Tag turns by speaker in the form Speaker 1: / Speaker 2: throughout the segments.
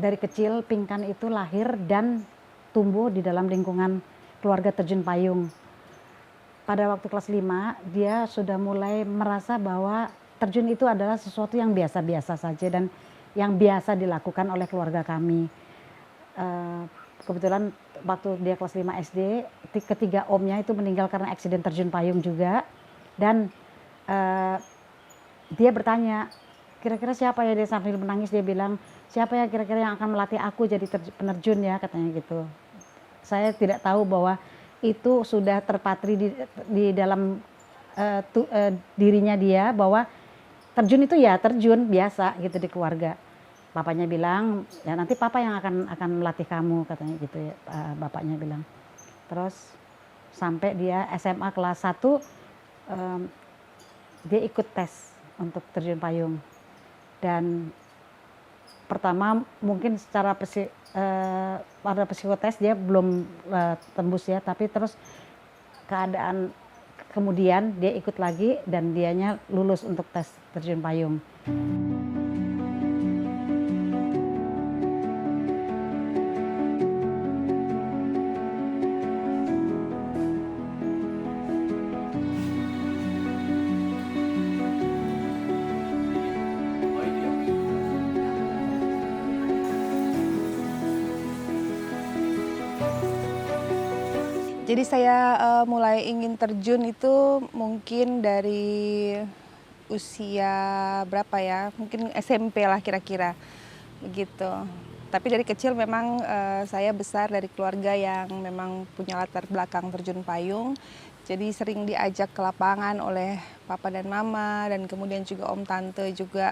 Speaker 1: dari kecil Pinkan itu lahir dan tumbuh di dalam lingkungan keluarga terjun payung. Pada waktu kelas 5 dia sudah mulai merasa bahwa terjun itu adalah sesuatu yang biasa-biasa saja dan yang biasa dilakukan oleh keluarga kami. Kebetulan waktu dia kelas 5 SD, ketiga omnya itu meninggal karena eksiden terjun payung juga. Dan dia bertanya, kira-kira siapa ya, dia sambil menangis dia bilang, siapa ya kira-kira yang akan melatih aku jadi penerjun ya, katanya gitu. Saya tidak tahu bahwa itu sudah terpatri di dalam dirinya dia, bahwa terjun itu ya terjun biasa gitu di keluarga. Bapaknya bilang, ya nanti papa yang akan melatih kamu, katanya gitu ya, bapaknya bilang. Terus sampai dia SMA kelas 1, dia ikut tes untuk terjun payung. Dan pertama mungkin secara pada psikotes dia belum tembus ya, tapi terus keadaan kemudian dia ikut lagi dan dianya lulus untuk tes terjun payung.
Speaker 2: Jadi saya mulai ingin terjun itu mungkin dari usia berapa ya, mungkin SMP lah kira-kira begitu. Tapi dari kecil memang saya besar dari keluarga yang memang punya latar belakang terjun payung. Jadi sering diajak ke lapangan oleh papa dan mama, dan kemudian juga om tante juga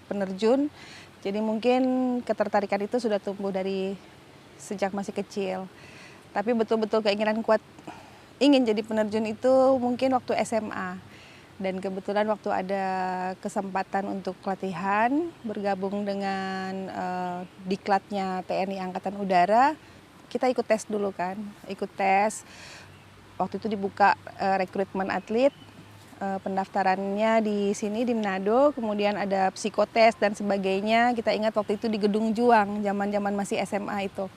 Speaker 2: penerjun. Jadi mungkin ketertarikan itu sudah tumbuh dari sejak masih kecil. Tapi betul-betul keinginan kuat ingin jadi penerjun itu mungkin waktu SMA. Dan kebetulan waktu ada kesempatan untuk latihan, bergabung dengan diklatnya TNI Angkatan Udara, kita ikut tes dulu kan. Ikut tes, waktu itu dibuka rekrutmen atlet, pendaftarannya di sini di Manado, kemudian ada psikotes dan sebagainya. Kita ingat waktu itu di Gedung Juang, zaman-zaman masih SMA itu.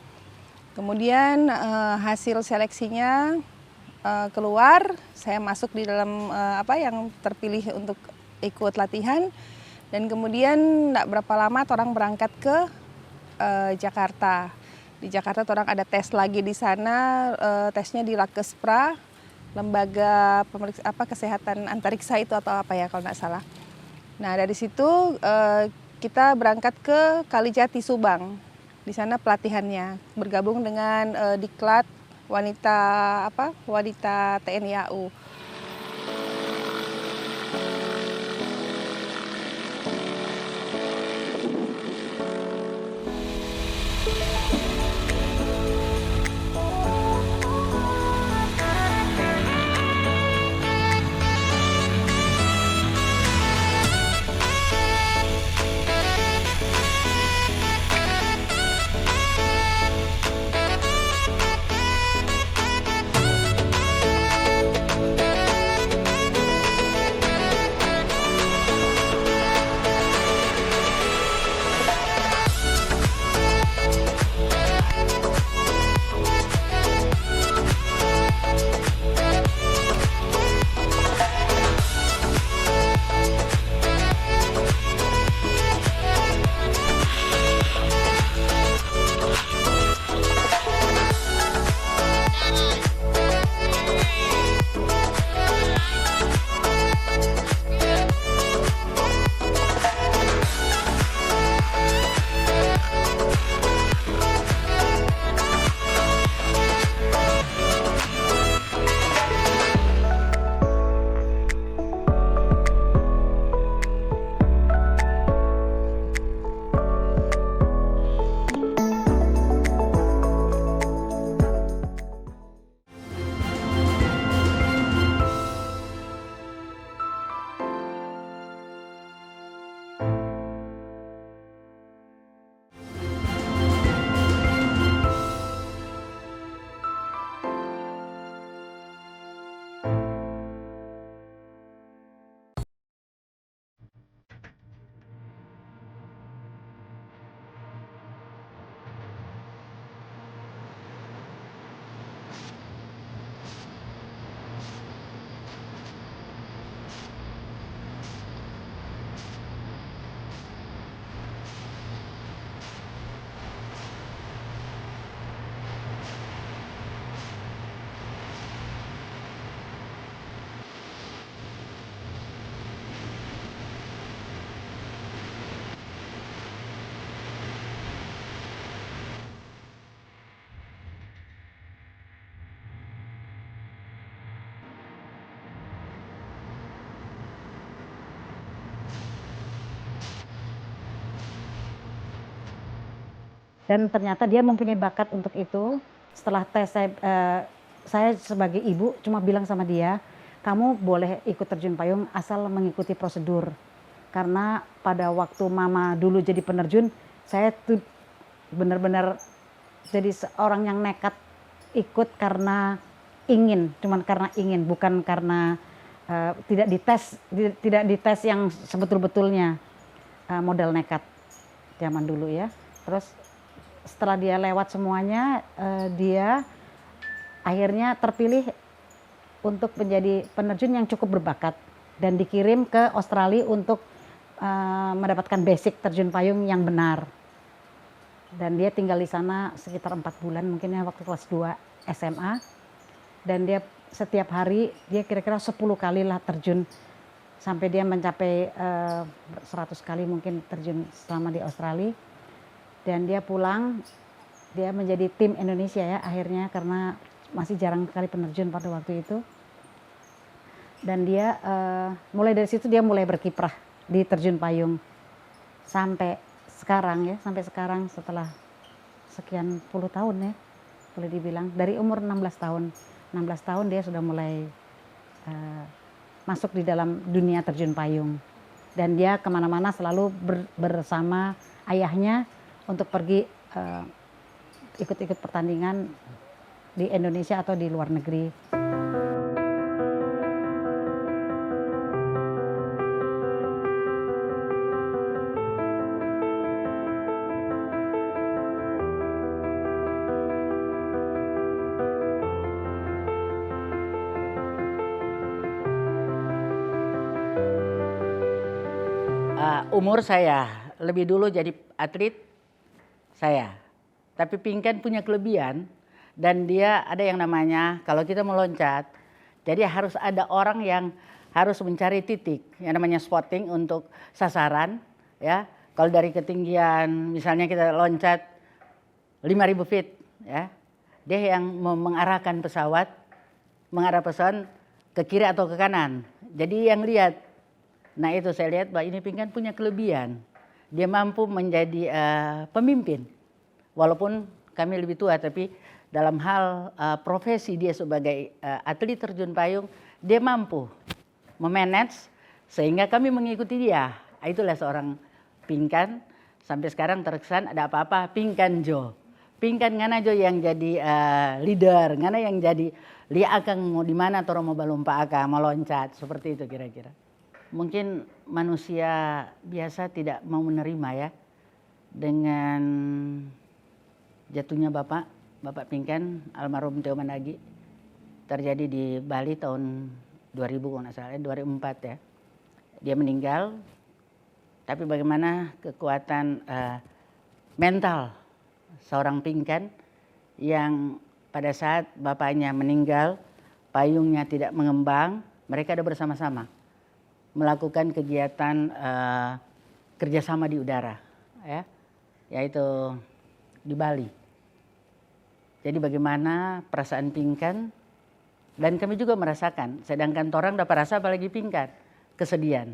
Speaker 2: Kemudian hasil seleksinya keluar, saya masuk di dalam yang terpilih untuk ikut latihan, dan kemudian tidak berapa lama orang berangkat ke Jakarta. Di Jakarta orang ada tes lagi di sana, tesnya di Lakespra, lembaga kesehatan antariksa itu atau apa ya kalau nggak salah. Nah dari situ kita berangkat ke Kalijati Subang. Di sana pelatihannya bergabung dengan diklat wanita TNI AU.
Speaker 1: Dan ternyata dia mempunyai bakat untuk itu. Setelah tes saya sebagai ibu cuma bilang sama dia, kamu boleh ikut terjun payung asal mengikuti prosedur. Karena pada waktu mama dulu jadi penerjun, saya tuh benar-benar jadi seorang yang nekat ikut karena ingin, cuman karena ingin, bukan karena tidak dites yang sebetul-betulnya, modal nekat zaman dulu ya. Terus setelah dia lewat semuanya, dia akhirnya terpilih untuk menjadi penerjun yang cukup berbakat dan dikirim ke Australia untuk mendapatkan basic terjun payung yang benar. Dan dia tinggal di sana sekitar 4 bulan mungkin ya, waktu kelas 2 SMA. Dan dia setiap hari dia kira-kira 10 kali lah terjun sampai dia mencapai 100 kali mungkin terjun selama di Australia. Dan dia pulang, dia menjadi tim Indonesia ya akhirnya, karena masih jarang sekali penerjun pada waktu itu. Dan dia mulai dari situ dia mulai berkiprah di terjun payung sampai sekarang ya, sampai sekarang setelah sekian puluh tahun ya, boleh dibilang dari umur 16 tahun. 16 tahun dia sudah mulai masuk di dalam dunia terjun payung. Dan dia kemana-mana selalu bersama ayahnya untuk pergi ikut-ikut pertandingan di Indonesia atau di luar negeri.
Speaker 3: Umur saya lebih dulu jadi atlet saya, tapi Pinkan punya kelebihan dan dia ada yang namanya kalau kita meloncat, jadi harus ada orang yang harus mencari titik yang namanya spotting untuk sasaran ya. Kalau dari ketinggian misalnya kita loncat 5.000 feet ya, dia yang mengarah pesawat ke kiri atau ke kanan. Jadi yang lihat. Nah itu saya lihat bahwa ini Pinkan punya kelebihan. Dia mampu menjadi pemimpin. Walaupun kami lebih tua, tapi dalam hal profesi dia sebagai atlet terjun payung, dia mampu memanage sehingga kami mengikuti dia. Itulah seorang Pinkan. Sampai sekarang terkesan ada apa-apa Pinkan Jo. Pinkan ngana Jo yang jadi leader, ngana yang jadi lia akang mau di mana toro mau balumpa akang mau loncat, seperti itu kira-kira. Mungkin manusia biasa tidak mau menerima ya dengan jatuhnya Bapak Pinkan almarhum Teo Mandagi terjadi di Bali tahun 2000 kalau nggak salah, 2004 ya. Dia meninggal, tapi bagaimana kekuatan mental seorang Pinkan yang pada saat bapaknya meninggal, payungnya tidak mengembang, mereka ada bersama-sama melakukan kegiatan kerjasama di udara, ya, yaitu di Bali. Jadi bagaimana perasaan Pinkan, dan kami juga merasakan, sedangkan orang dapat rasa apalagi Pinkan, kesedihan.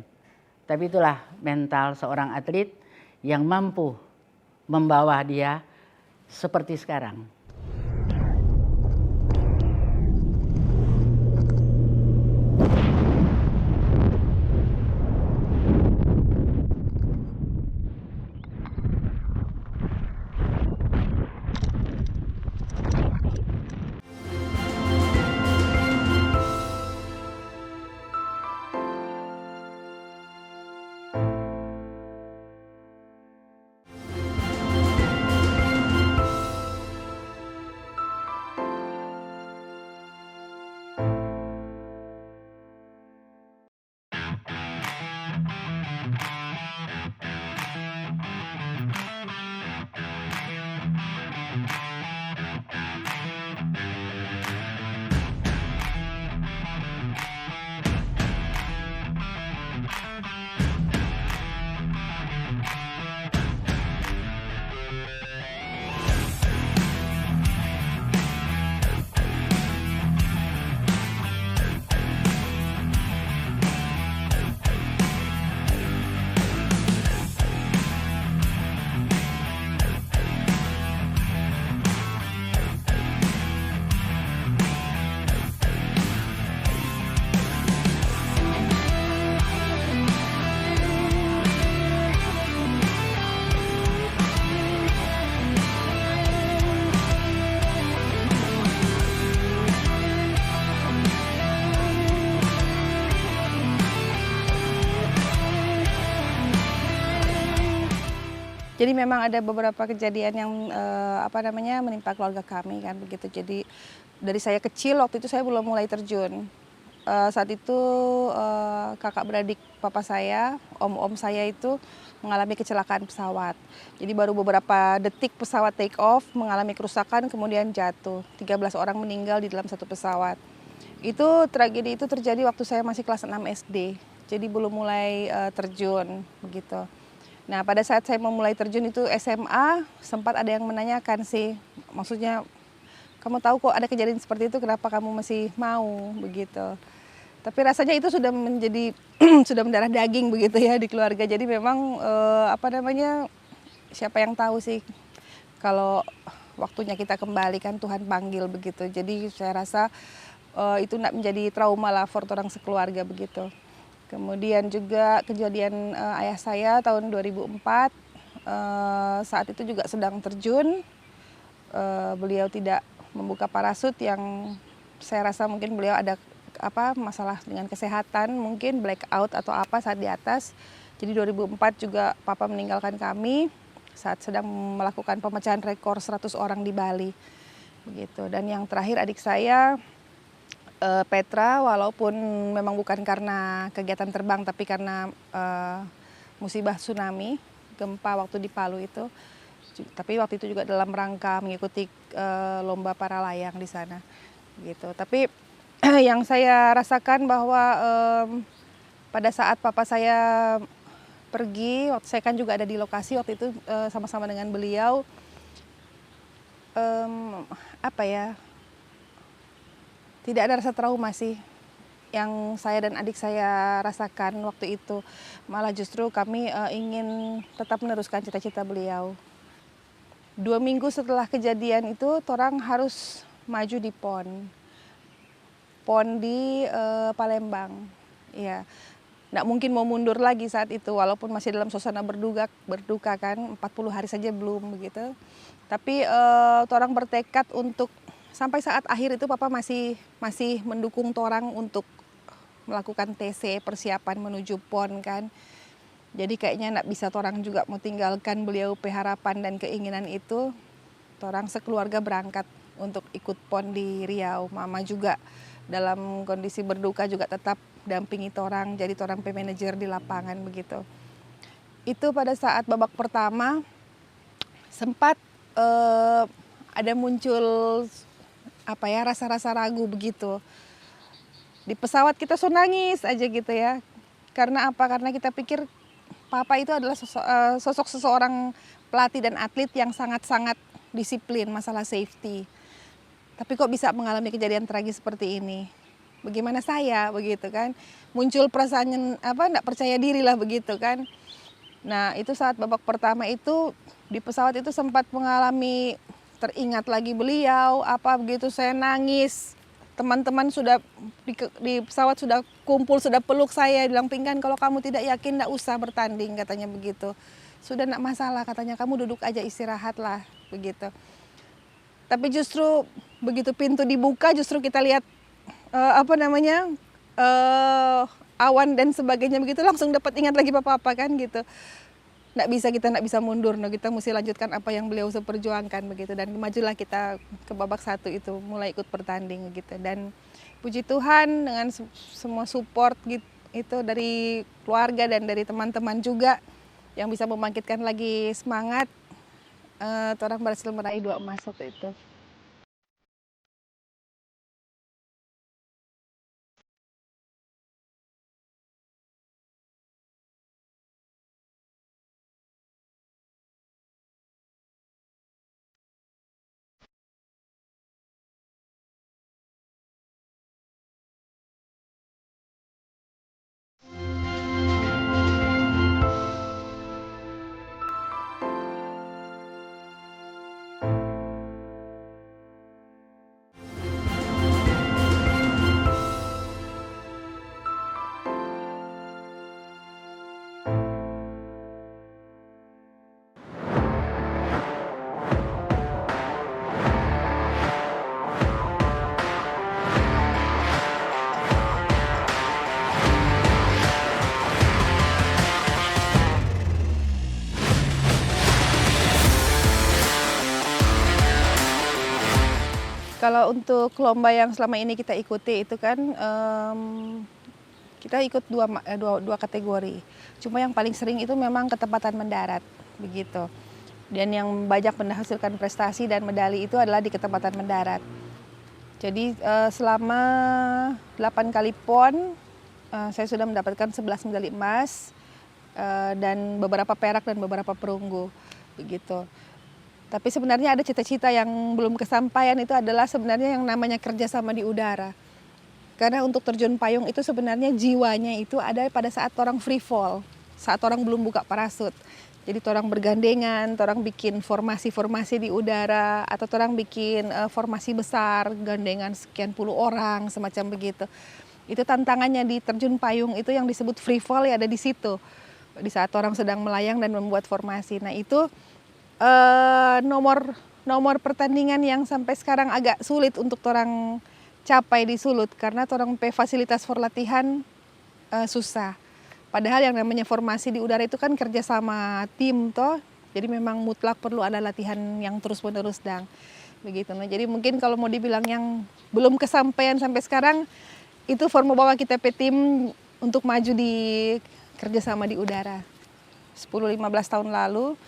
Speaker 3: Tapi itulah mental seorang atlet yang mampu membawa dia seperti sekarang.
Speaker 2: Jadi memang ada beberapa kejadian yang menimpa keluarga kami kan begitu. Jadi dari saya kecil waktu itu saya belum mulai terjun. Saat itu kakak beradik papa saya, om-om saya itu mengalami kecelakaan pesawat. Jadi baru beberapa detik pesawat take off mengalami kerusakan kemudian jatuh. 13 orang meninggal di dalam satu pesawat. Tragedi itu terjadi waktu saya masih kelas 6 SD. Jadi belum mulai terjun begitu. Nah, pada saat saya mau mulai terjun itu SMA, sempat ada yang menanyakan sih, maksudnya kamu tahu kok ada kejadian seperti itu, kenapa kamu masih mau begitu. Tapi rasanya itu sudah menjadi sudah mendarah daging begitu ya di keluarga. Jadi memang siapa yang tahu sih kalau waktunya kita kembali kan Tuhan panggil begitu. Jadi saya rasa itu tidak menjadi trauma lah for orang sekeluarga begitu. Kemudian juga kejadian ayah saya tahun 2004, saat itu juga sedang terjun. Beliau tidak membuka parasut yang saya rasa mungkin beliau ada masalah dengan kesehatan, mungkin blackout atau apa saat di atas. Jadi 2004 juga papa meninggalkan kami saat sedang melakukan pemecahan rekor 100 orang di Bali. Begitu. Dan yang terakhir adik saya Petra, walaupun memang bukan karena kegiatan terbang tapi karena musibah tsunami, gempa waktu di Palu itu. Tapi waktu itu juga dalam rangka mengikuti lomba para layang di sana. Gitu. Tapi yang saya rasakan bahwa pada saat papa saya pergi, waktu saya kan juga ada di lokasi waktu itu sama-sama dengan beliau. Tidak ada rasa trauma sih yang saya dan adik saya rasakan waktu itu. Malah justru kami ingin tetap meneruskan cita-cita beliau. 2 minggu setelah kejadian itu, orang harus maju di PON di Palembang. Ya, nggak mungkin mau mundur lagi saat itu, walaupun masih dalam suasana berduka kan, 40 hari saja belum begitu. Tapi orang bertekad untuk sampai saat akhir itu papa masih mendukung torang untuk melakukan TC persiapan menuju PON kan. Jadi kayaknya nggak bisa torang juga mau tinggalkan beliau harapan dan keinginan itu. Torang sekeluarga berangkat untuk ikut PON di Riau. Mama juga dalam kondisi berduka juga tetap dampingi torang, jadi torang manajer di lapangan begitu. Itu pada saat babak pertama sempat ada muncul rasa-rasa ragu begitu. Di pesawat kita nangis aja gitu ya. Karena apa? Karena kita pikir papa itu adalah sosok seseorang pelatih dan atlet yang sangat-sangat disiplin masalah safety. Tapi kok bisa mengalami kejadian tragis seperti ini? Bagaimana saya begitu kan? Muncul perasaan enggak percaya diri lah begitu kan. Nah, itu saat babak pertama itu di pesawat itu sempat mengalami teringat lagi beliau, begitu saya nangis. Teman-teman sudah di pesawat sudah kumpul, sudah peluk saya, bilang Pingkan kalau kamu tidak yakin tidak usah bertanding katanya begitu. Sudah tidak masalah katanya, kamu duduk aja istirahatlah begitu. Tapi justru begitu pintu dibuka justru kita lihat awan dan sebagainya begitu langsung dapat ingat lagi papa kan gitu. Kita nggak bisa mundur, kita mesti lanjutkan apa yang beliau seperjuangkan begitu, dan majulah kita ke babak 1 itu mulai ikut bertanding gitu. Dan puji Tuhan dengan semua support gitu itu dari keluarga dan dari teman-teman juga yang bisa membangkitkan lagi semangat, orang berhasil meraih 2 emas waktu itu. Kalau untuk lomba yang selama ini kita ikuti itu kan kita ikut dua kategori. Cuma yang paling sering itu memang ketepatan mendarat, begitu. Dan yang banyak menghasilkan prestasi dan medali itu adalah di ketepatan mendarat. Jadi selama 8 kali PON saya sudah mendapatkan 11 medali emas dan beberapa perak dan beberapa perunggu, begitu. Tapi sebenarnya ada cita-cita yang belum kesampaian, itu adalah sebenarnya yang namanya kerjasama di udara. Karena untuk terjun payung itu sebenarnya jiwanya itu ada pada saat orang free fall, saat orang belum buka parasut. Jadi orang bergandengan, orang bikin formasi-formasi di udara, atau orang bikin formasi besar, gandengan sekian puluh orang, semacam begitu. Itu tantangannya di terjun payung itu yang disebut free fall ya ada di situ. Di saat orang sedang melayang dan membuat formasi. Nah itu nomor pertandingan yang sampai sekarang agak sulit untuk orang capai di Sulut karena orang fasilitas for latihan susah. Padahal yang namanya formasi di udara itu kan kerja sama tim toh, jadi memang mutlak perlu ada latihan yang terus menerus begitu. Nah, jadi mungkin kalau mau dibilang yang belum kesampaian sampai sekarang itu forma bawa kita tim untuk maju di kerjasama di udara. 10-15 tahun lalu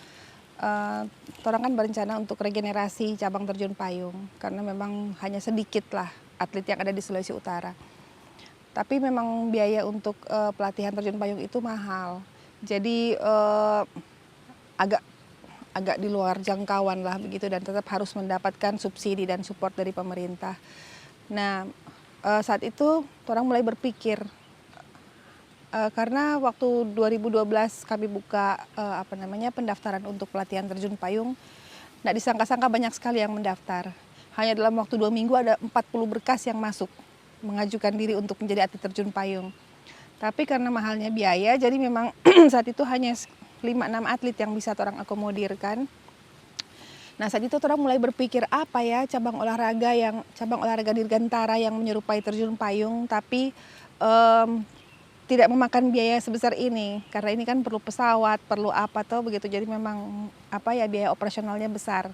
Speaker 2: orang kan berencana untuk regenerasi cabang terjun payung karena memang hanya sedikit lah atlet yang ada di Sulawesi Utara. Tapi memang biaya untuk pelatihan terjun payung itu mahal. Jadi agak di luar jangkauan lah begitu dan tetap harus mendapatkan subsidi dan support dari pemerintah. Nah, saat itu orang mulai berpikir karena waktu 2012 kami buka pendaftaran untuk pelatihan terjun payung, nggak disangka-sangka banyak sekali yang mendaftar. Hanya dalam waktu 2 minggu ada 40 berkas yang masuk mengajukan diri untuk menjadi atlet terjun payung. Tapi karena mahalnya biaya, jadi memang saat itu hanya 5-6 atlet yang bisa orang akomodirkan. Nah saat itu orang mulai berpikir apa ya cabang olahraga dirgantara yang menyerupai terjun payung, tapi tidak memakan biaya sebesar ini karena ini kan perlu pesawat, perlu apa tuh begitu. Jadi memang biaya operasionalnya besar.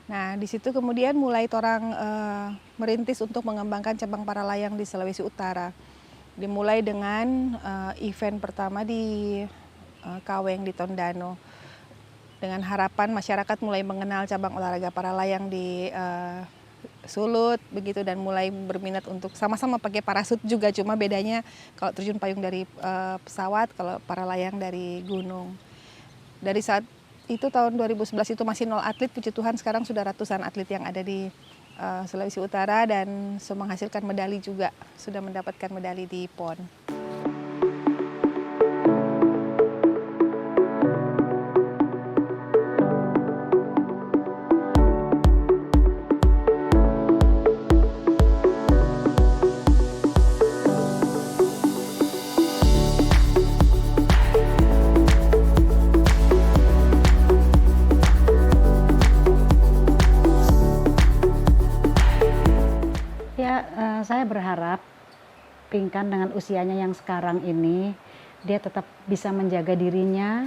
Speaker 2: Nah, di situ kemudian mulai orang merintis untuk mengembangkan cabang para layang di Sulawesi Utara. Dimulai dengan event pertama di Kaweng di Tondano. Dengan harapan masyarakat mulai mengenal cabang olahraga para layang di Sulut begitu dan mulai berminat untuk sama-sama pakai parasut juga, cuma bedanya kalau terjun payung dari pesawat, kalau para layang dari gunung. Dari saat itu tahun 2011 itu masih 0 atlet, puji Tuhan sekarang sudah ratusan atlet yang ada di Sulawesi Utara dan menghasilkan medali juga, sudah mendapatkan medali di PON.
Speaker 1: Saya berharap Pinkan dengan usianya yang sekarang ini dia tetap bisa menjaga dirinya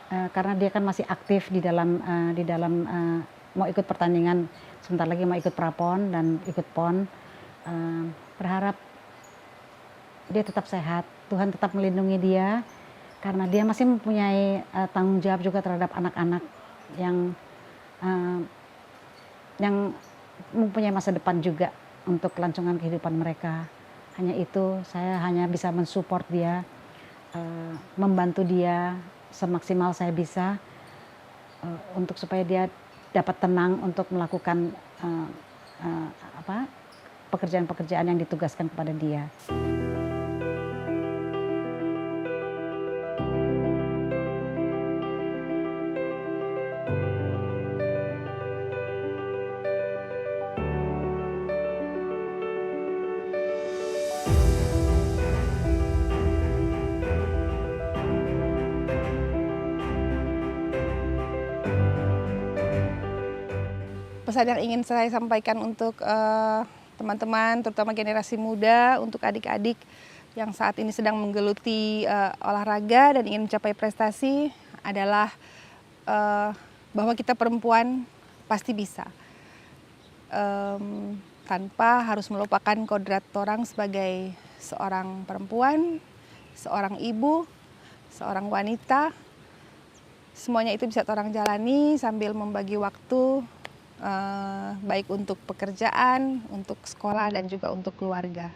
Speaker 1: karena dia kan masih aktif di dalam mau ikut pertandingan, sebentar lagi mau ikut prapon dan ikut pon. Berharap dia tetap sehat, Tuhan tetap melindungi dia karena dia masih mempunyai tanggung jawab juga terhadap anak-anak yang mempunyai masa depan juga untuk kelangsungan kehidupan mereka. Hanya itu, saya hanya bisa mensupport dia, membantu dia semaksimal saya bisa untuk supaya dia dapat tenang untuk melakukan pekerjaan-pekerjaan yang ditugaskan kepada dia.
Speaker 2: Pesan yang ingin saya sampaikan untuk teman-teman, terutama generasi muda, untuk adik-adik yang saat ini sedang menggeluti olahraga dan ingin mencapai prestasi adalah bahwa kita perempuan pasti bisa. tanpa harus melupakan kodrat orang sebagai seorang perempuan, seorang ibu, seorang wanita. Semuanya itu bisa orang jalani sambil membagi waktu baik untuk pekerjaan, untuk sekolah dan juga untuk keluarga.